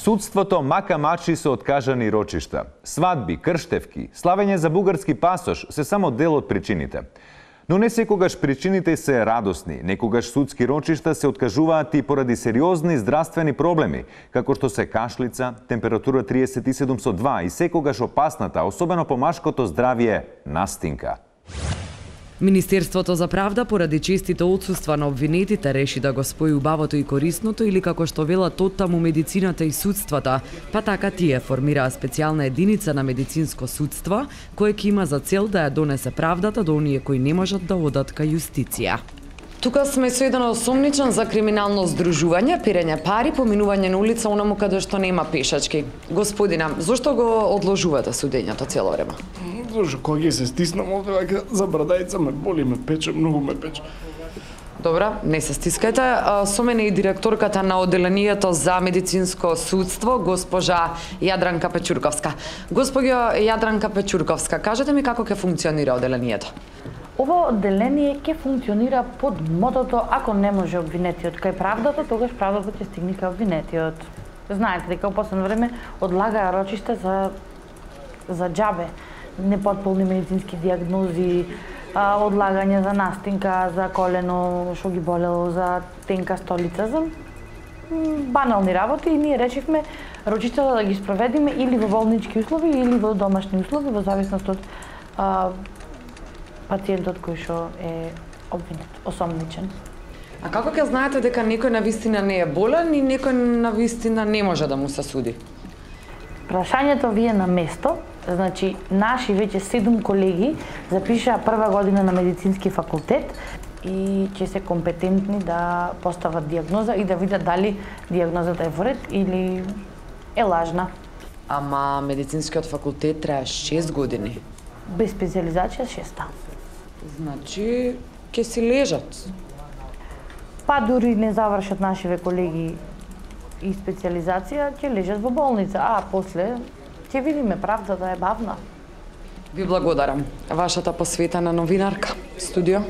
Судството мака мачи со откажани рочишта. Свадби, крштевки, славење за бугарски пасош се само дел од причините. Но не секогаш причините се радосни, некогаш судски рочишта се откажуваат и поради сериозни здравствени проблеми, како што се кашлица, температура 37,2 и секогаш опасната, особено по машкото здравје, настинка. Министерството за правда поради честите отсуства на обвинетите реши да го спои убавото и корисното или како што велат оттаму медицината и судствата, па така тие формираа специјална единица на медицинско судство, кое ќе има за цел да ја донесе правдата до оние кои не можат да одат кај јустиција. Тука сме со еден осомничен за криминално здружување, перење пари, поминување на улица онаму каде што нема пешачки. Господина, зошто го одложувате судењето цело време? Зашто кога ќе се стиснам овде вака за брадајца ме боли, ме пече, многу ме пече. Добра, не се стискајте. Со мене и директорката на оделението за медицинско судство, госпожа Јадранка Печурковска. Госпоѓо Јадранка Печурковска, кажете ми како ќе функционира оделението? Ова одделение ќе функционира под мотото ако не може обвинетиот кај правдата, тогаш правдата ќе стигне кај обвинетиот. Знаете дека во последно време одлагаа рочишта за џабе, непотполни медицински дијагнози, одлагање за настинка, за колено што ги болело, за тенка столица, за банални работи и ние решивме рочиштата да ги спроведиме или во болнички услови или во домашни услови во зависност од пациентот кој што е обвинет, осомничен. А како ќе знаете дека некој навистина не е болен и некој навистина не може да му се суди? Прашањето ви е на место. Значи, наши веќе 7 колеги запишаа прва година на медицински факултет и ќе се компетентни да постават дијагноза и да видат дали дијагнозата е во ред или е лажна. Ама медицинскиот факултет трае 6 години. Без специализација 6. Значи, ќе си лежат. Па дури не завршат нашиве колеги и специализација, ќе лежат во болница, а после ќе видиме, правдата е бавна. Ви благодарам. Вашата посветена новинарка. Студио.